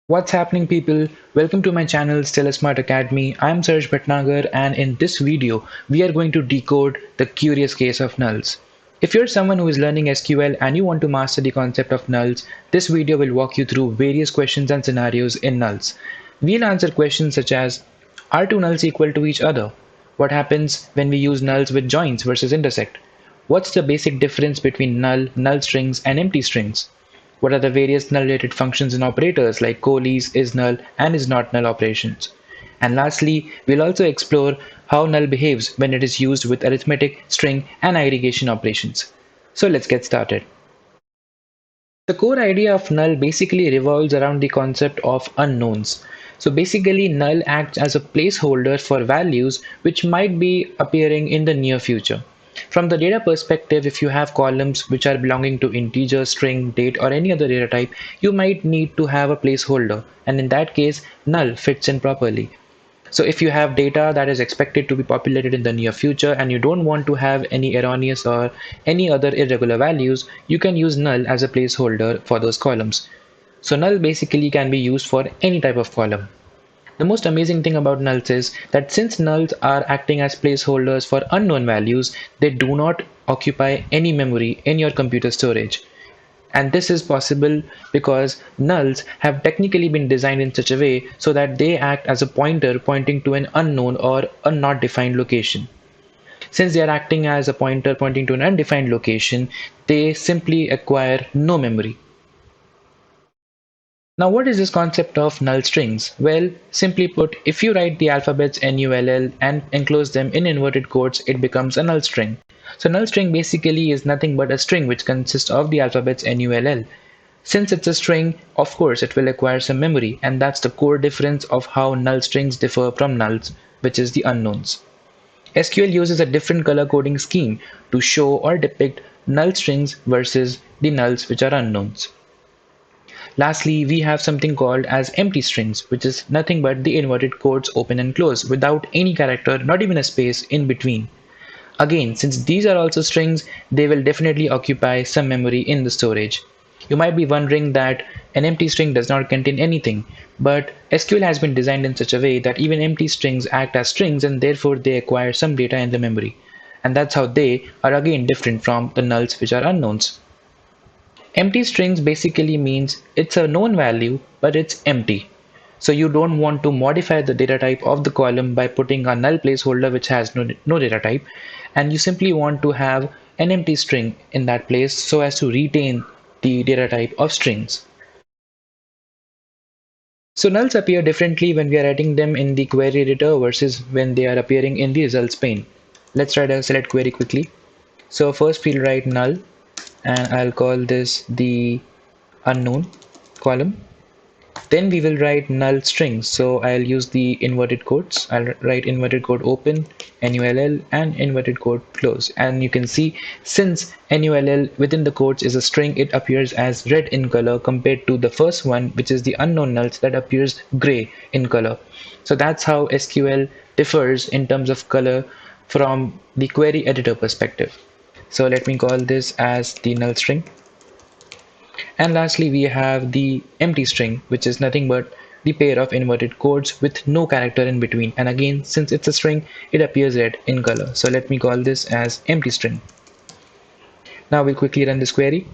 What's happening, people? Welcome to my channel Still Smart Academy. I'm Saharsh Bhatnagar, and in this video, we are going to decode the curious case of nulls. If you're someone who is learning SQL and you want to master the concept of nulls, this video will walk you through various questions and scenarios in nulls. We'll answer questions such as: are two nulls equal to each other? What happens when we use nulls with joins versus intersect? What's the basic difference between null, null strings, and empty strings? What are the various null-related functions and operators like Coleys, Isnull, and Isnotnull operations? And lastly, we'll also explore how null behaves when it is used with arithmetic, string, and aggregation operations. So let's get started. The core idea of null basically revolves around the concept of unknowns. So basically, null acts as a placeholder for values which might be appearing in the near future. From the data perspective, if you have columns which are belonging to integer, string, date, or any other data type, you might need to have a placeholder, and in that case, null fits in properly. So if you have data that is expected to be populated in the near future and you don't want to have any erroneous or any other irregular values, you can use null as a placeholder for those columns. So null basically can be used for any type of column. The most amazing thing about nulls is that since nulls are acting as placeholders for unknown values, they do not occupy any memory in your computer storage. And this is possible because nulls have technically been designed in such a way so that they act as a pointer pointing to an unknown or a not defined location. Since they are acting as a pointer pointing to an undefined location, they simply acquire no memory. Now, what is this concept of null strings? Well, simply put, if you write the alphabets NULL and enclose them in inverted quotes, it becomes a null string. So null string basically is nothing but a string which consists of the alphabets NULL. Since it's a string, of course, it will acquire some memory, and that's the core difference of how null strings differ from nulls, which is the unknowns. SQL uses a different color coding scheme to show or depict null strings versus the nulls which are unknowns. Lastly, we have something called as empty strings, which is nothing but the inverted quotes open and close without any character, not even a space in between. Again, since these are also strings, they will definitely occupy some memory in the storage. You might be wondering that an empty string does not contain anything, but SQL has been designed in such a way that even empty strings act as strings and therefore they acquire some data in the memory. And that's how they are again different from the nulls which are unknowns. Empty strings basically means it's a known value, but it's empty. So you don't want to modify the data type of the column by putting a null placeholder which has no data type, and you simply want to have an empty string in that place so as to retain the data type of strings. So nulls appear differently when we are writing them in the query editor versus when they are appearing in the results pane. Let's try to select query quickly. So first we'll write null, and I'll call this the unknown column. Then we will write null strings. So I'll use the inverted quotes. I'll write inverted quote open, null, and inverted quote close. And you can see since null within the quotes is a string, it appears as red in color compared to the first one, which is the unknown nulls, that appears gray in color. So that's how SQL differs in terms of color from the query editor perspective. So let me call this as the null string. And lastly, we have the empty string, which is nothing but the pair of inverted quotes with no character in between. And again, since it's a string, it appears red in color. So let me call this as empty string. Now we'll quickly run this query.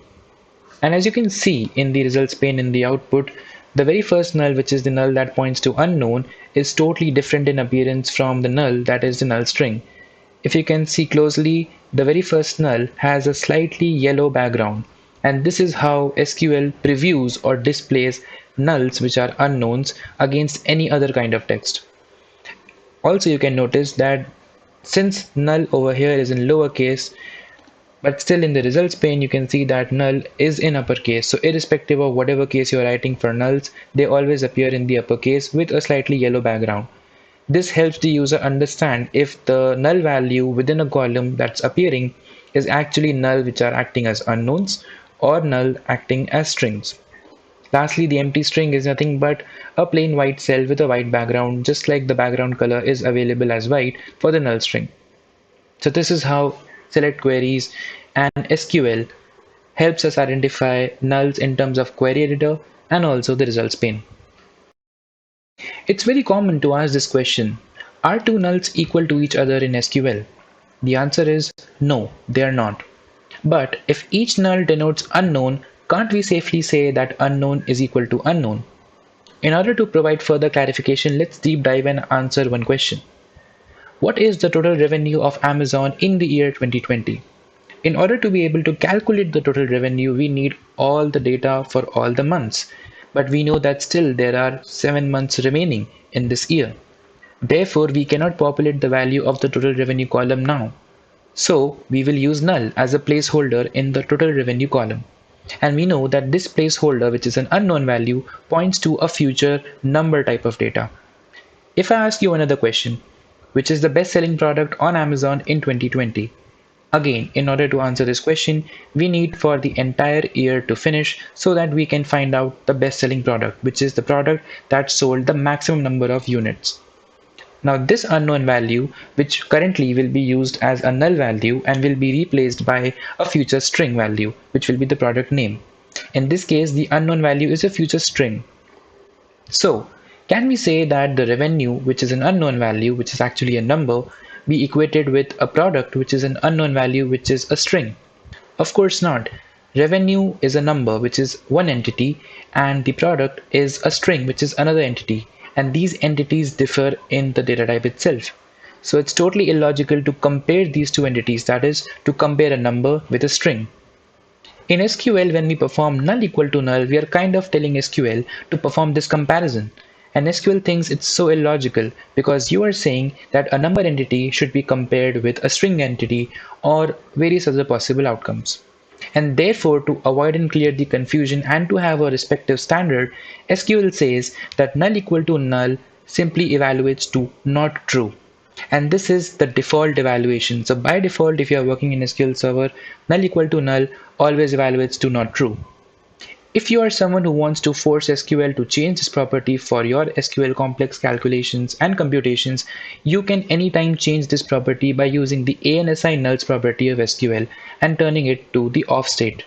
And as you can see in the results pane in the output, the very first null, which is the null that points to unknown, is totally different in appearance from the null that is the null string. If you can see closely, the very first null has a slightly yellow background, and this is how SQL previews or displays nulls which are unknowns against any other kind of text. Also, you can notice that since null over here is in lowercase, but still in the results pane you can see that null is in uppercase. So irrespective of whatever case you're writing for nulls, they always appear in the uppercase with a slightly yellow background. This helps the user understand if the null value within a column that's appearing is actually null which are acting as unknowns or null acting as strings. Lastly, the empty string is nothing but a plain white cell with a white background, just like the background color is available as white for the null string. So this is how select queries and SQL helps us identify nulls in terms of query editor and also the results pane. It's very common to ask this question: are two nulls equal to each other in SQL? The answer is no, they are not. But if each null denotes unknown, can't we safely say that unknown is equal to unknown? In order to provide further clarification, let's deep dive and answer one question. What is the total revenue of Amazon in the year 2020? In order to be able to calculate the total revenue, we need all the data for all the months. But we know that still there are 7 months remaining in this year. Therefore, we cannot populate the value of the total revenue column now. So we will use null as a placeholder in the total revenue column. And we know that this placeholder, which is an unknown value, points to a future number type of data. If I ask you another question, which is the best selling product on Amazon in 2020? Again, in order to answer this question, we need for the entire year to finish so that we can find out the best selling product, which is the product that sold the maximum number of units. Now this unknown value, which currently will be used as a null value and will be replaced by a future string value, which will be the product name. In this case, the unknown value is a future string. So can we say that the revenue, which is an unknown value, which is actually a number, be equated with a product, which is an unknown value, which is a string? Of course not. Revenue is a number, which is one entity, and the product is a string, which is another entity. And these entities differ in the data type itself. So it's totally illogical to compare these two entities, that is, to compare a number with a string. In SQL, when we perform null equal to null, we are kind of telling SQL to perform this comparison. And SQL thinks it's so illogical because you are saying that a number entity should be compared with a string entity or various other possible outcomes. And therefore, to avoid and clear the confusion and to have a respective standard, SQL says that null equal to null simply evaluates to not true. And this is the default evaluation. So by default, if you are working in SQL Server, null equal to null always evaluates to not true. If you are someone who wants to force SQL to change this property for your SQL complex calculations and computations, you can anytime change this property by using the ANSI nulls property of SQL and turning it to the off state.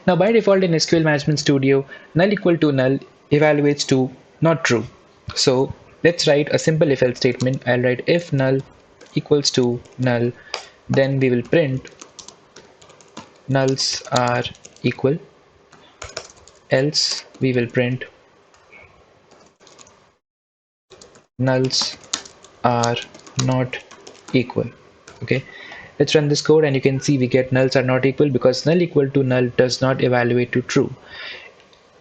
Now by default in SQL Management Studio, null equal to null evaluates to not true. So let's write a simple if else statement. I'll write if null equals to null, then we will print nulls are equal, else we will print nulls are not equal. Okay, let's run this code and you can see we get nulls are not equal because null equal to null does not evaluate to true.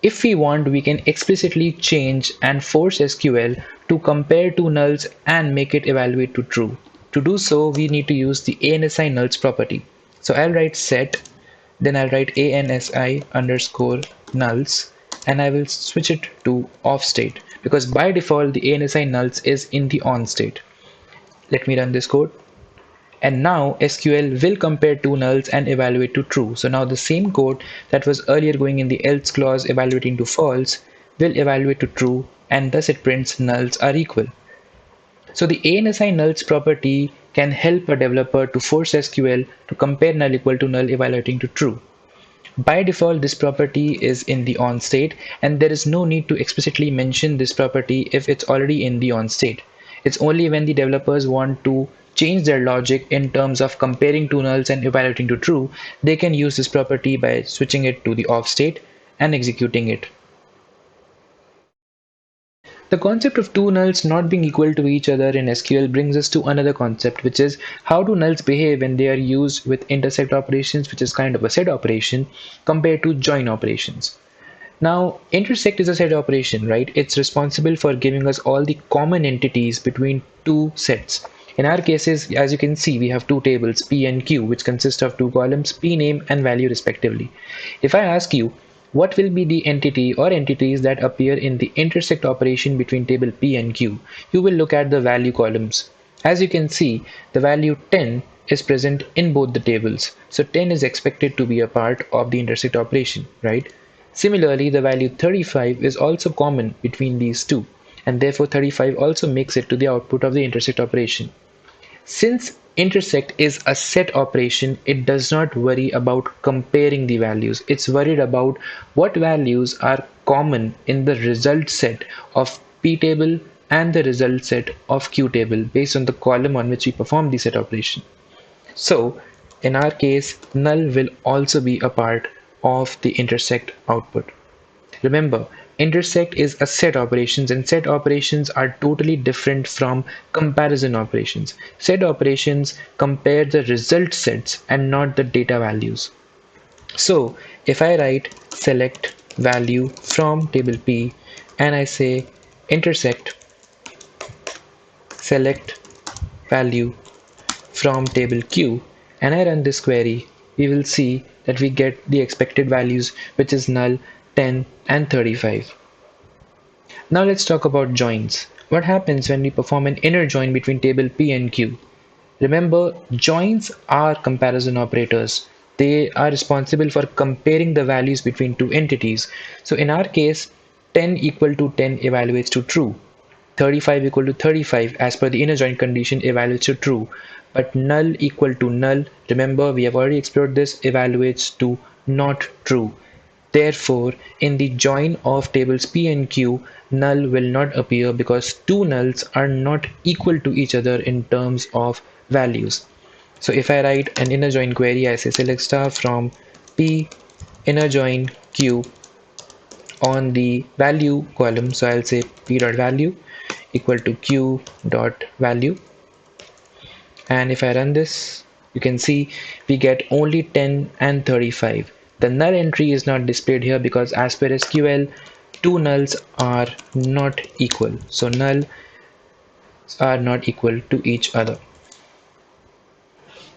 If we want, we can explicitly change and force SQL to compare two nulls and make it evaluate to true. To do so, we need to use the ANSI nulls property. So I'll write set, then I'll write ANSI underscore nulls, and I will switch it to off state because by default the ANSI nulls is in the on state. Let me run this code. And now SQL will compare two nulls and evaluate to true. So now the same code that was earlier going in the else clause evaluating to false will evaluate to true, and thus it prints nulls are equal. So the ANSI nulls property can help a developer to force SQL to compare null equal to null evaluating to true. By default, this property is in the on state, and there is no need to explicitly mention this property if it's already in the on state. It's only when the developers want to change their logic in terms of comparing two nulls and evaluating to true, they can use this property by switching it to the off state and executing it. The concept of two nulls not being equal to each other in SQL brings us to another concept, which is how do nulls behave when they are used with intersect operations, which is kind of a set operation, compared to join operations. Now, intersect is a set operation, right? It's responsible for giving us all the common entities between two sets. In our cases, as you can see, we have two tables, P and Q, which consist of two columns, P name and value respectively. If I ask you, what will be the entity or entities that appear in the intersect operation between table P and Q? You will look at the value columns. As you can see, the value 10 is present in both the tables. So 10 is expected to be a part of the intersect operation, right? Similarly, the value 35 is also common between these two, and therefore 35 also makes it to the output of the intersect operation. Since intersect is a set operation, it does not worry about comparing the values. It's worried about what values are common in the result set of p table and the result set of q table based on the column on which we perform the set operation. So in our case, null will also be a part of the intersect output. Remember, intersect is a set operations, and set operations are totally different from comparison operations. Set operations compare the result sets and not the data values. So if I write select value from table P and I say intersect select value from table Q and I run this query, we will see that we get the expected values, which is null, 10 and 35. Now let's talk about joins. What happens when we perform an inner join between table P and Q? Remember, joins are comparison operators. They are responsible for comparing the values between two entities. So in our case, 10 equal to 10 evaluates to true. 35 equal to 35 as per the inner join condition evaluates to true. But null equal to null, remember we have already explored this, evaluates to not true. Therefore, in the join of tables P and Q, null will not appear because two nulls are not equal to each other in terms of values. So if I write an inner join query, I say select star from P inner join Q on the value column. So I'll say P dot value equal to Q dot value. And if I run this, you can see we get only 10 and 35. The null entry is not displayed here because as per SQL, two nulls are not equal. So nulls are not equal to each other,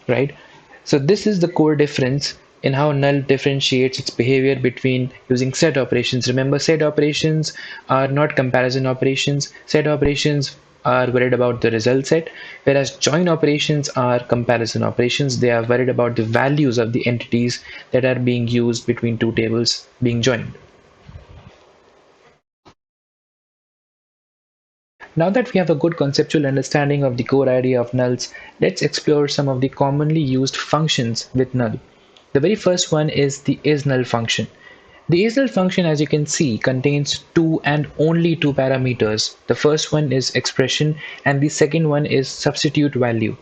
right? So this is the core difference in how null differentiates its behavior between using set operations. Remember, set operations are not comparison operations. Set operations are worried about the result set, whereas join operations are comparison operations. They are worried about the values of the entities that are being used between two tables being joined. Now that we have a good conceptual understanding of the core idea of nulls, let's explore some of the commonly used functions with null. The very first one is the Isnull function. The Isnull function, as you can see, contains two and only two parameters. The first one is expression and the second one is substitute value.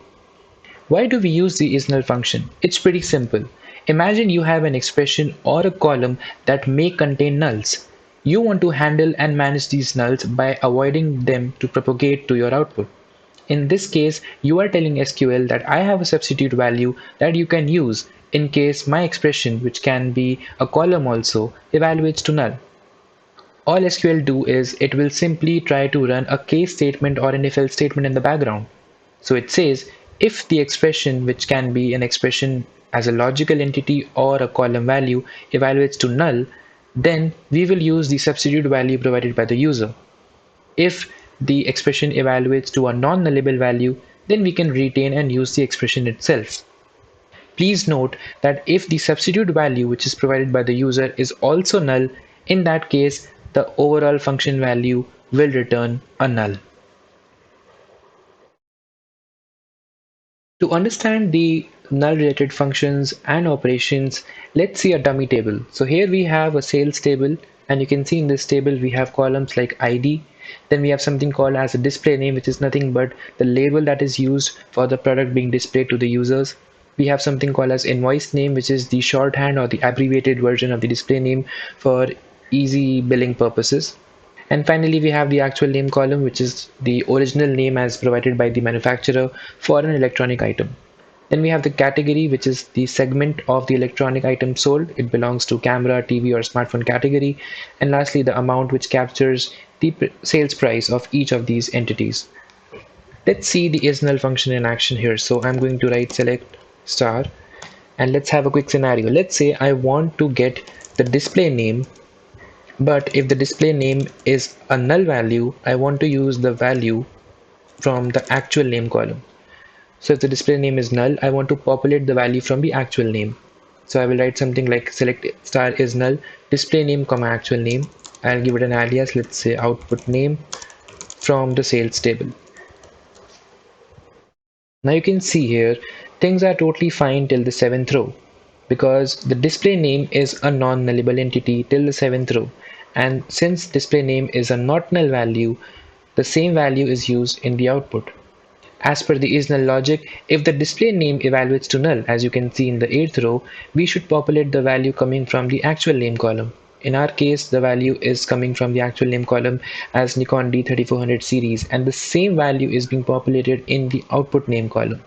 Why do we use the Isnull function? It's pretty simple. Imagine you have an expression or a column that may contain nulls. You want to handle and manage these nulls by avoiding them to propagate to your output. In this case, you are telling SQL that I have a substitute value that you can use in case my expression, which can be a column also, evaluates to null. All SQL do is it will simply try to run a case statement or an if-else statement in the background. So it says if the expression, which can be an expression as a logical entity or a column value, evaluates to null, then we will use the substitute value provided by the user. If the expression evaluates to a non-nullable value, then we can retain and use the expression itself. Please note that if the substitute value which is provided by the user is also null, in that case, the overall function value will return a null. To understand the null related functions and operations, let's see a dummy table. So here we have a sales table, and you can see in this table we have columns like ID. Then we have something called as a display name, which is nothing but the label that is used for the product being displayed to the users. We have something called as invoice name, which is the shorthand or the abbreviated version of the display name for easy billing purposes. And finally, we have the actual name column, which is the original name as provided by the manufacturer for an electronic item. Then we have the category, which is the segment of the electronic item sold. It belongs to camera, TV, or smartphone category. And lastly, the amount, which captures the sales price of each of these entities. Let's see the Isnull function in action here. So I'm going to write select star, and let's have a quick scenario. Let's say I want to get the display name, but if the display name is a null value, I want to use the value from the actual name column. So if the display name is null, I want to populate the value from the actual name. So I will write something like select star is null, display name comma actual name. I'll give it an alias, let's say output name from the sales table. Now you can see here, things are totally fine till the 7th row because the display name is a non-nullable entity till the 7th row. And since display name is a not null value, the same value is used in the output. As per the Isnull logic, if the display name evaluates to null, as you can see in the 8th row, we should populate the value coming from the actual name column. In our case, the value is coming from the actual name column as Nikon D3400 series, and the same value is being populated in the output name column.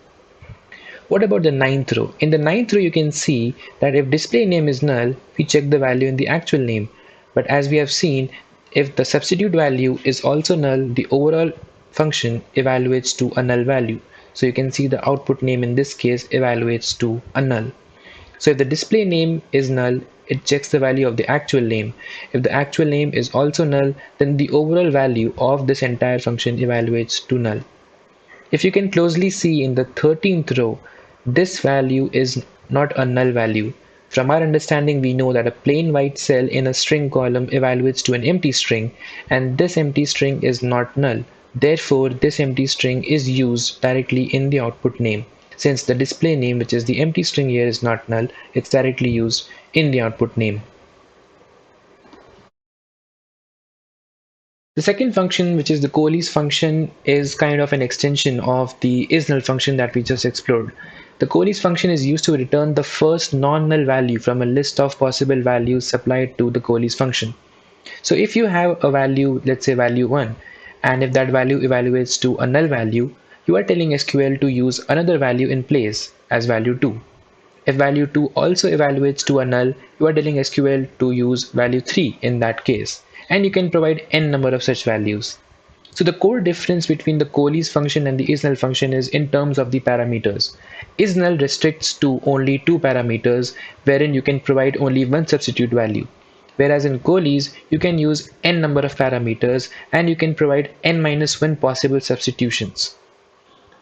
What about the 9th row? In the 9th row, you can see that if display name is null, we check the value in the actual name. But as we have seen, if the substitute value is also null, the overall function evaluates to a null value. So you can see the output name in this case evaluates to a null. So if the display name is null, it checks the value of the actual name. If the actual name is also null, then the overall value of this entire function evaluates to null. If you can closely see in the 13th row, this value is not a null value. From our understanding, we know that a plain white cell in a string column evaluates to an empty string, and this empty string is not null. Therefore, this empty string is used directly in the output name. Since the display name, which is the empty string here, is not null, it's directly used in the output name. The second function, which is the Coleys function, is kind of an extension of the Isnull function that we just explored. The Coleys function is used to return the first non-null value from a list of possible values supplied to the Coleys function. So if you have a value, let's say value 1, and if that value evaluates to a null value, you are telling SQL to use another value in place as value 2. If value 2 also evaluates to a null, you are telling SQL to use value 3 in that case, and you can provide n number of such values. So the core difference between the Coleys function and the Isnull function is in terms of the parameters. Isnull restricts to only two parameters, wherein you can provide only one substitute value. Whereas in Coleys, you can use n number of parameters and you can provide n minus 1 possible substitutions.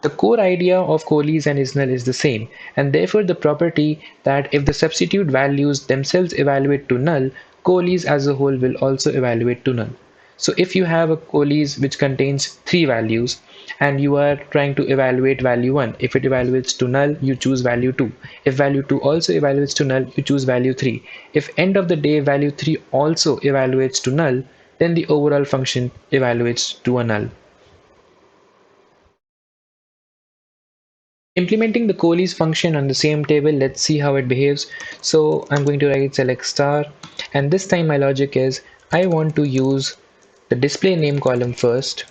The core idea of Coleys and Isnull is the same, and therefore the property that if the substitute values themselves evaluate to null, Coleys as a whole will also evaluate to null. So if you have a Coleys which contains three values and you are trying to evaluate value 1, if it evaluates to null, you choose value 2. If value 2 also evaluates to null, you choose value 3. If end of the day value 3 also evaluates to null, then the overall function evaluates to a null. Implementing the Coleys function on the same table, let's see how it behaves. So I'm going to write select star, and this time my logic is I want to use the display name column first.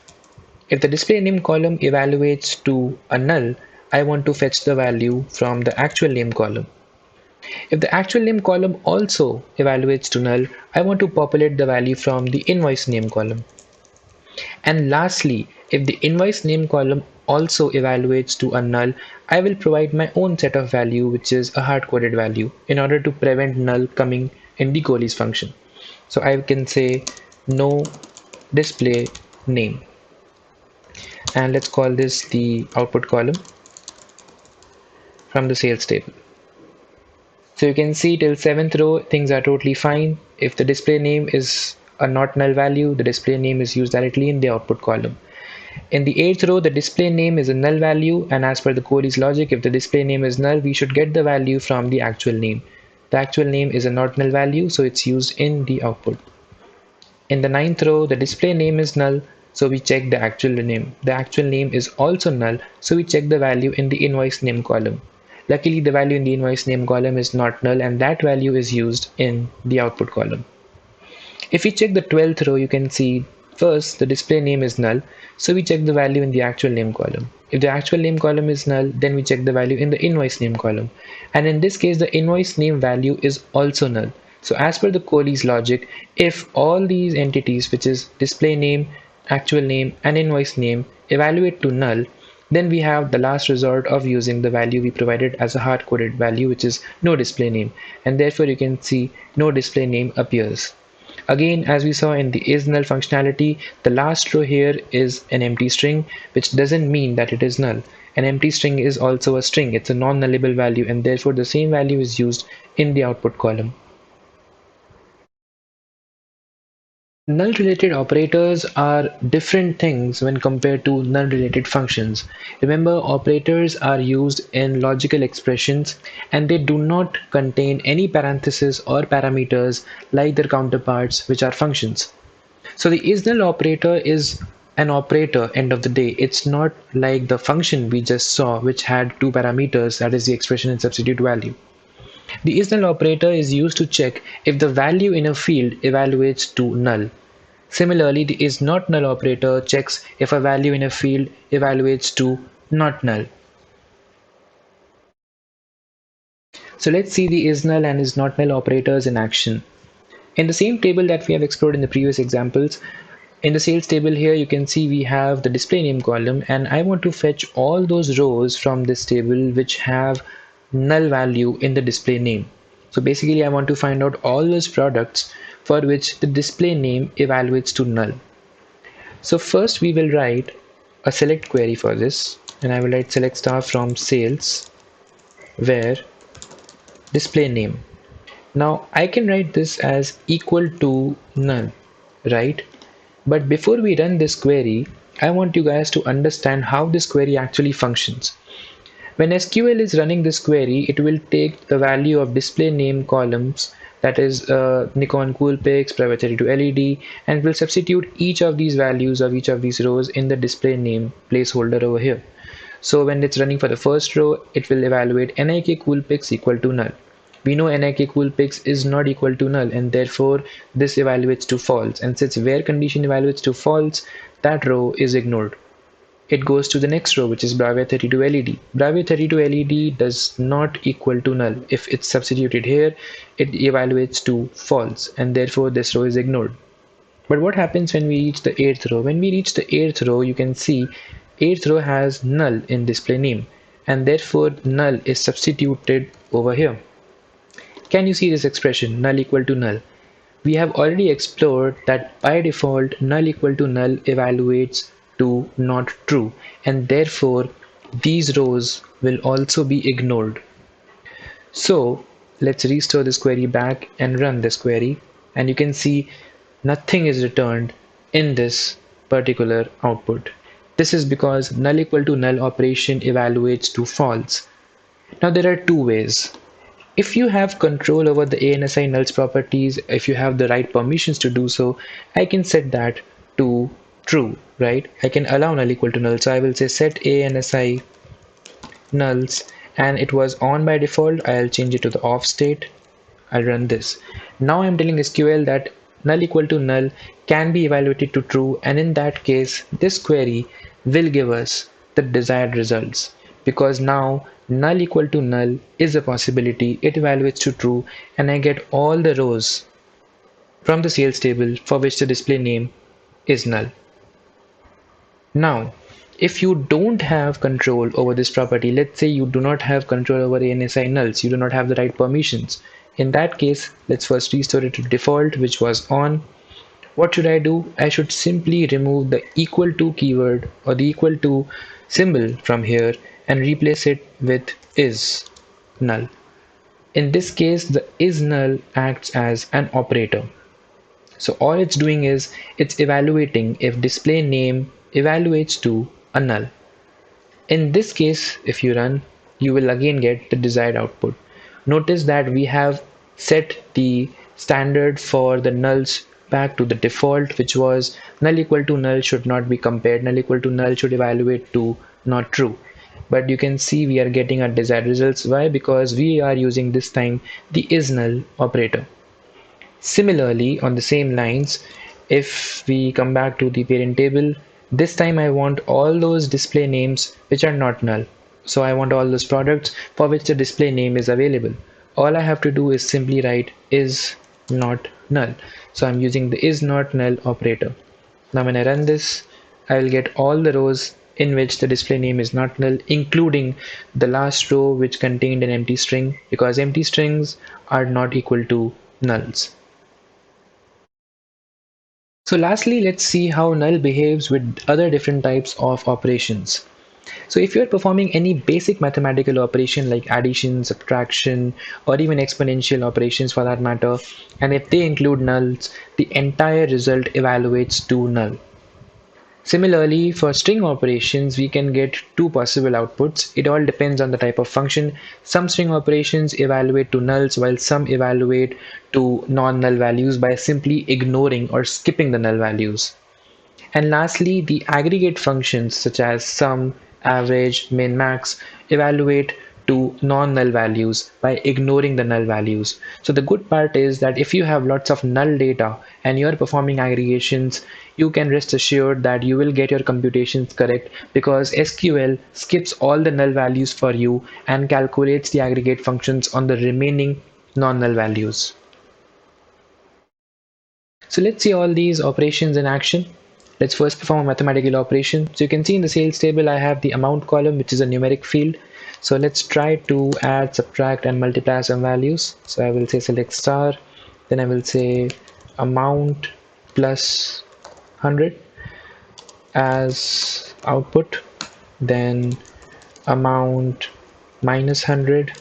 If the display name column evaluates to a null, I want to fetch the value from the actual name column. If the actual name column also evaluates to null, I want to populate the value from the invoice name column. And lastly, if the invoice name column also evaluates to a null, I will provide my own set of value, which is a hard-coded value, in order to prevent null coming in the Coleys function. So I can say no display name, and let's call this the output column from the sales table. So you can see till 7th row, things are totally fine. If the display name is a not null value, the display name is used directly in the output column. In the 8th row, the display name is a null value, and as per the Coleys logic, if the display name is null, we should get the value from the actual name. The actual name is a not null value, so it's used in the output. In the 9th row, the display name is null, so we check the actual name. The actual name is also null, so we check the value in the invoice name column. Luckily, the value in the invoice name column is not null, and that value is used in the output column. If we check the 12th row, you can see first the display name is null, so we check the value in the actual name column. If the actual name column is null, then we check the value in the invoice name column. And in this case, the invoice name value is also null. So as per the Coleys logic, if all these entities, which is display name, actual name, and invoice name, evaluate to null, then we have the last resort of using the value we provided as a hard-coded value, which is no display name. And therefore you can see no display name appears. Again, as we saw in the Isnull functionality, the last row here is an empty string, which doesn't mean that it is null. An empty string is also a string, it's a non-nullable value, and therefore the same value is used in the output column. Null related operators are different things when compared to null related functions. Remember, operators are used in logical expressions and they do not contain any parentheses or parameters like their counterparts, which are functions. So the Isnull operator is an operator end of the day. It's not like the function we just saw, which had two parameters, that is the expression and substitute value. The Isnull operator is used to check if the value in a field evaluates to null. Similarly, the isNotNull operator checks if a value in a field evaluates to not null. So let's see the isNull and isNotNull operators in action. In the same table that we have explored in the previous examples, in the sales table here you can see we have the display name column, and I want to fetch all those rows from this table which have null value in the display name. So basically I want to find out all those products for which the display name evaluates to null. So first we will write a select query for this, and I will write select star from sales where display name. Now I can write this as equal to null, right? But before we run this query, I want you guys to understand how this query actually functions. When SQL is running this query, it will take the value of display name columns, that is Nikon Coolpix, Private 32 LED, and will substitute each of these values of each of these rows in the display name placeholder over here. So when it's running for the first row, it will evaluate NIK Coolpix equal to null. We know NIK Coolpix is not equal to null, and therefore this evaluates to false. And since where condition evaluates to false, that row is ignored. It goes to the next row, which is Bravia 32 LED. Bravia 32 LED does not equal to null. If it's substituted here, it evaluates to false, and therefore this row is ignored. But what happens when we reach the 8th row? When we reach the 8th row, you can see 8th row has null in display name, and therefore null is substituted over here. Can you see this expression, null equal to null? We have already explored that by default null equal to null evaluates to not true, and therefore these rows will also be ignored. So let's restore this query back and run this query, and you can see nothing is returned in this particular output. This is because null equal to null operation evaluates to false. Now there are two ways. If you have control over the ANSI nulls properties, if you have the right permissions to do so, I can set that to true, right? I can allow null equal to null. So I will say set ANSI nulls, and it was on by default. I'll change it to the off state. I'll run this. Now I'm telling SQL that null equal to null can be evaluated to true, and in that case, this query will give us the desired results, because now null equal to null is a possibility. It evaluates to true, and I get all the rows from the sales table for which the display name is null. Now, if you don't have control over this property, let's say you do not have control over ANSI nulls, you do not have the right permissions. In that case, let's first restore it to default, which was on. What should I do? I should simply remove the equal to keyword or the equal to symbol from here and replace it with is null. In this case, the is null acts as an operator. So all it's doing is it's evaluating if display name evaluates to a null. In this case, if you run, you will again get the desired output. Notice that we have set the standard for the nulls back to the default, which was null equal to null should not be compared. Null equal to null should evaluate to not true. But you can see we are getting our desired results. Why? Because we are using this time the isNull operator. Similarly, on the same lines, if we come back to the parent table, this time I want all those display names which are not null. So I want all those products for which the display name is available. All I have to do is simply write is not null. So I'm using the is not null operator. Now when I run this, I will get all the rows in which the display name is not null, including the last row which contained an empty string, because empty strings are not equal to nulls. So lastly, let's see how null behaves with other different types of operations. So if you're performing any basic mathematical operation like addition, subtraction, or even exponential operations for that matter, and if they include nulls, the entire result evaluates to null. Similarly, for string operations, we can get two possible outputs. It all depends on the type of function. Some string operations evaluate to nulls, while some evaluate to non-null values by simply ignoring or skipping the null values. And lastly, the aggregate functions such as sum, average, min, max evaluate to non-null values by ignoring the null values. So the good part is that if you have lots of null data and you're performing aggregations, you can rest assured that you will get your computations correct because SQL skips all the null values for you and calculates the aggregate functions on the remaining non-null values. So let's see all these operations in action. Let's first perform a mathematical operation. So you can see in the sales table, I have the amount column, which is a numeric field. So let's try to add, subtract, and multiply some values. So I will say select star, then I will say amount plus 100 as output, then amount minus 100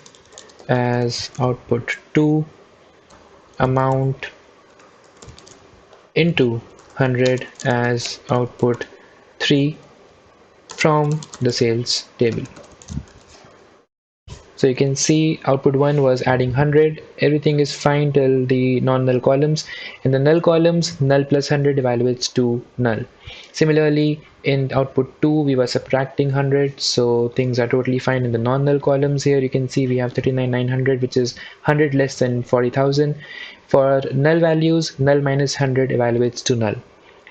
as output 2, amount into 100 as output 3 from the sales table. So you can see output 1 was adding 100. Everything is fine till the non-null columns. In the null columns, null plus 100 evaluates to null. Similarly, in output 2, we were subtracting 100. So things are totally fine in the non-null columns. Here you can see we have 39,900, which is 100 less than 40,000. For null values, null minus 100 evaluates to null.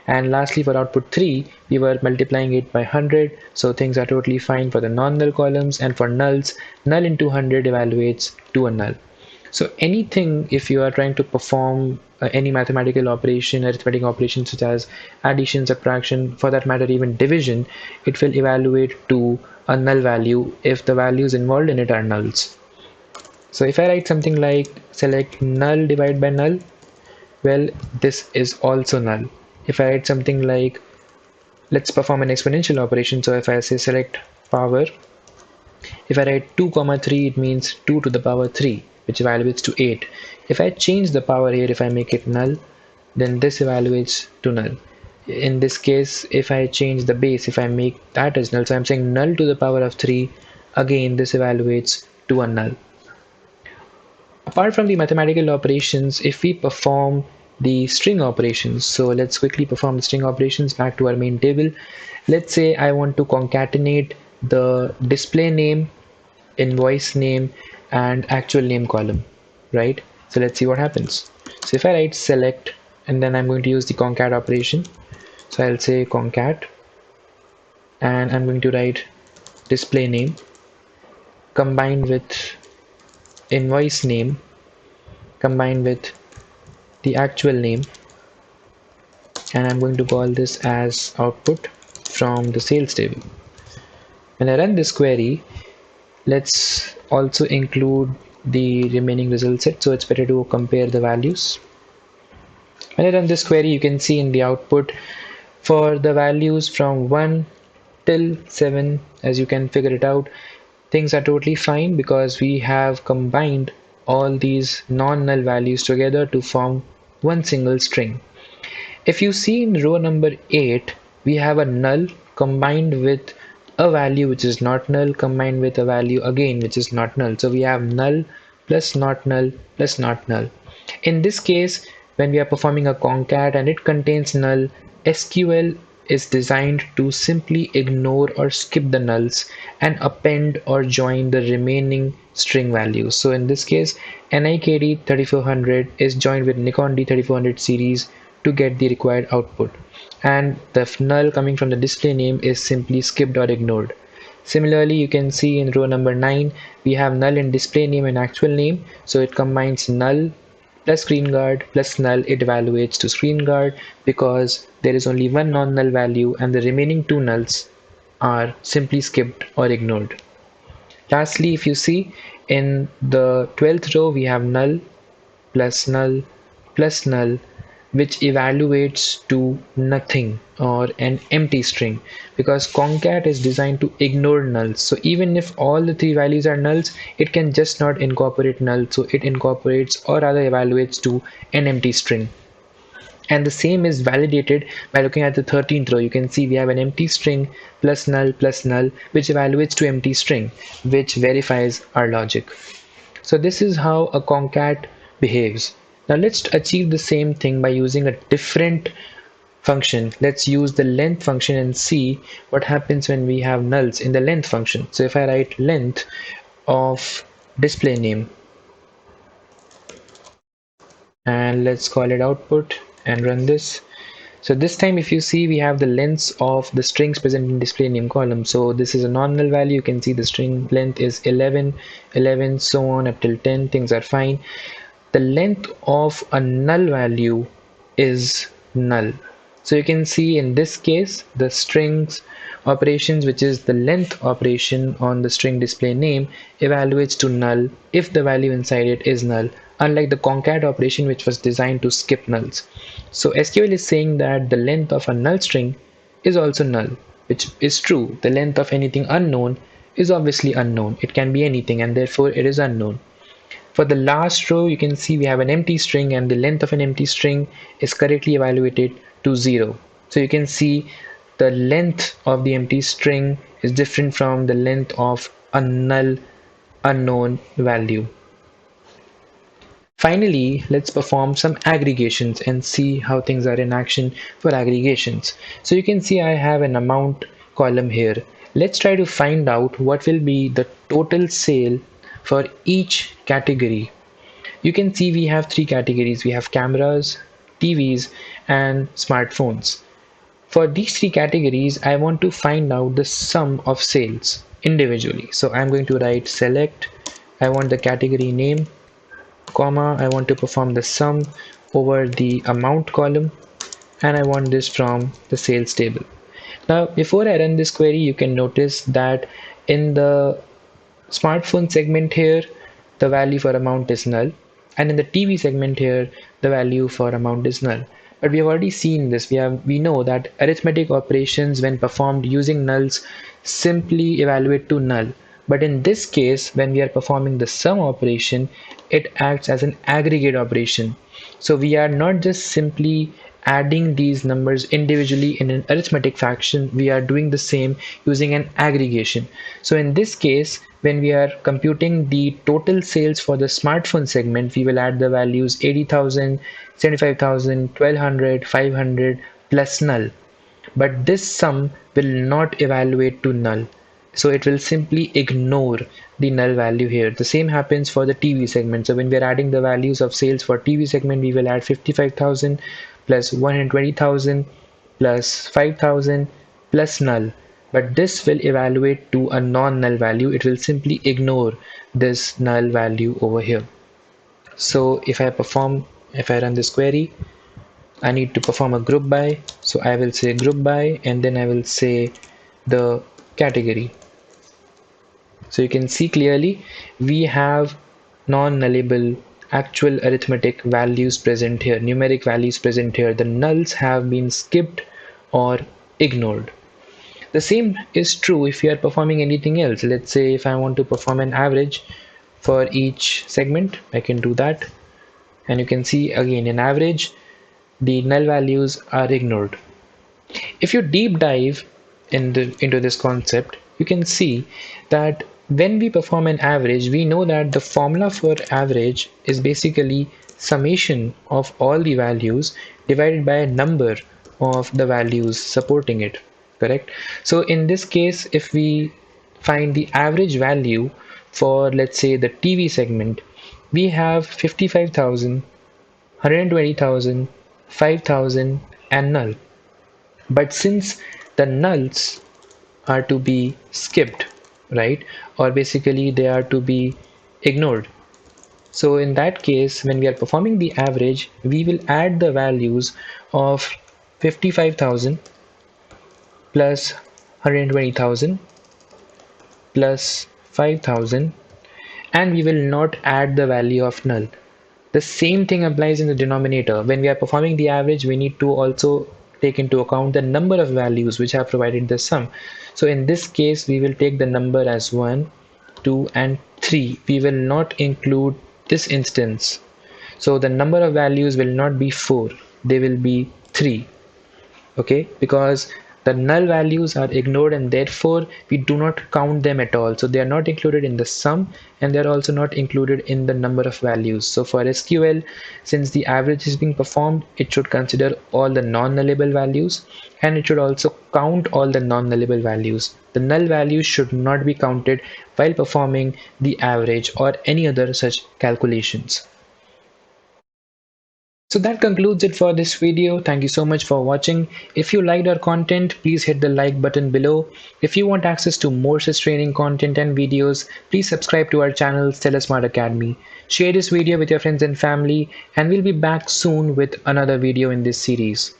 And lastly, for output 3, we were multiplying it by 100, so things are totally fine for the non-null columns. And for nulls, null into 100 evaluates to a null. So anything, if you are trying to perform any mathematical operation, arithmetic operation such as addition, subtraction, for that matter even division, it will evaluate to a null value if the values involved in it are nulls. So if I write something like select null divide by null, well, this is also null. If I write something like let's perform an exponential operation, so if I say select power, if I write 2 comma 3, it means 2 to the power 3, which evaluates to 8. If I change the power here, if I make it null, then this evaluates to null. In this case, if I change the base, if I make that as null, so I'm saying null to the power of 3, again this evaluates to a null. Apart from the mathematical operations, if we perform the string operations, so let's quickly perform the string operations back to our main table. Let's say I want to concatenate the display name, invoice name, and actual name column, right? So let's see what happens. So if I write select, and then I'm going to use the concat operation. So I'll say concat, and I'm going to write display name combined with invoice name combined with the actual name, and I'm going to call this as output from the sales table. When I run this query, let's also include the remaining result set, so it's better to compare the values. When I run this query, you can see in the output for the values from 1 till 7, as you can figure it out, things are totally fine because we have combined all these non-null values together to form one single string. If you see in row number 8, we have a null combined with a value which is not null combined with a value again which is not null. So we have null plus not null plus not null. In this case, when we are performing a concat and it contains null, SQL is designed to simply ignore or skip the nulls and append or join the remaining string values. So in this case, NIKD 3400 is joined with Nikon D3400 series to get the required output, and the null coming from the display name is simply skipped or ignored. Similarly, you can see in row number 9, we have null in display name and actual name, so it combines null plus screen guard plus null, it evaluates to screen guard because there is only one non-null value and the remaining two nulls are simply skipped or ignored. Lastly, if you see in the 12th row, we have null plus null plus null which evaluates to nothing or an empty string, because concat is designed to ignore nulls. So even if all the three values are nulls, it can just not incorporate null, so it incorporates or rather evaluates to an empty string. And the same is validated by looking at the 13th row. You can see we have an empty string plus null, which evaluates to empty string, which verifies our logic. So this is how a concat behaves. Now let's achieve the same thing by using a different function. Let's use the length function and see what happens when we have nulls in the length function. So if I write length of display name, and let's call it output and run this. So this time, if you see, we have the lengths of the strings present in display name column. So this is a non-null value. You can see the string length is 11, 11, so on up till 10. Things are fine. The length of a null value is null. So you can see in this case, the strings operations, which is the length operation on the string display name, evaluates to null if the value inside it is null, unlike the concat operation, which was designed to skip nulls. So SQL is saying that the length of a null string is also null, which is true. The length of anything unknown is obviously unknown. It can be anything, and therefore it is unknown. For the last row, you can see we have an empty string, and the length of an empty string is correctly evaluated to 0. So you can see the length of the empty string is different from the length of a null unknown value. Finally, let's perform some aggregations and see how things are in action for aggregations. So you can see I have an amount column here. Let's try to find out what will be the total sale for each category. You can see we have three categories. We have cameras, TVs, and smartphones. For these three categories, I want to find out the sum of sales individually. So I'm going to write select. I want the category name, comma, I want to perform the sum over the amount column, and I want this from the sales table. Now, before I run this query, you can notice that in the smartphone segment here, the value for amount is null, and in the TV segment here, the value for amount is null. But we have already seen this. We know that arithmetic operations, when performed using nulls, simply evaluate to null. But in this case, when we are performing the sum operation, it acts as an aggregate operation. So we are not just simply adding these numbers individually in an arithmetic fashion, we are doing the same using an aggregation. So in this case, when we are computing the total sales for the smartphone segment, we will add the values 80,000, 75,000, 1200, 500 plus null. But this sum will not evaluate to null. So it will simply ignore the null value here. The same happens for the TV segment. So when we are adding the values of sales for TV segment, we will add 55,000 plus 120,000 plus 5,000 plus null. But this will evaluate to a non-null value. It will simply ignore this null value over here. So if I run this query, I need to perform a group by. So I will say group by, and then I will say the category. So you can see clearly we have non-nullable actual arithmetic values present here, numeric values present here. The nulls have been skipped or ignored. The same is true if you are performing anything else. Let's say if I want to perform an average for each segment, I can do that. And you can see again in average, the null values are ignored. If you deep dive into this concept, you can see that when we perform an average, we know that the formula for average is basically summation of all the values divided by a number of the values supporting it, correct? So in this case, if we find the average value for, let's say, the TV segment, we have 55,000, 120,000, 5,000 and null. But since the nulls are to be skipped, right, or basically they are to be ignored, so in that case, when we are performing the average, we will add the values of 55,000 plus 120,000 plus 5,000, and we will not add the value of null. The same thing applies in the denominator. When we are performing the average, we need to also take into account the number of values which have provided the sum. So in this case, we will take the number as 1, 2, and 3. We will not include this instance. So the number of values will not be 4, they will be 3. Okay, because the null values are ignored and therefore we do not count them at all. So they are not included in the sum and they are also not included in the number of values. So for SQL, since the average is being performed, it should consider all the non-nullable values and it should also count all the non-nullable values. The null values should not be counted while performing the average or any other such calculations. So that concludes it for this video. Thank you so much for watching. If you liked our content, please hit the like button below. If you want access to more such training content and videos, please subscribe to our channel Stellar Smart Academy. Share this video with your friends and family, and we'll be back soon with another video in this series.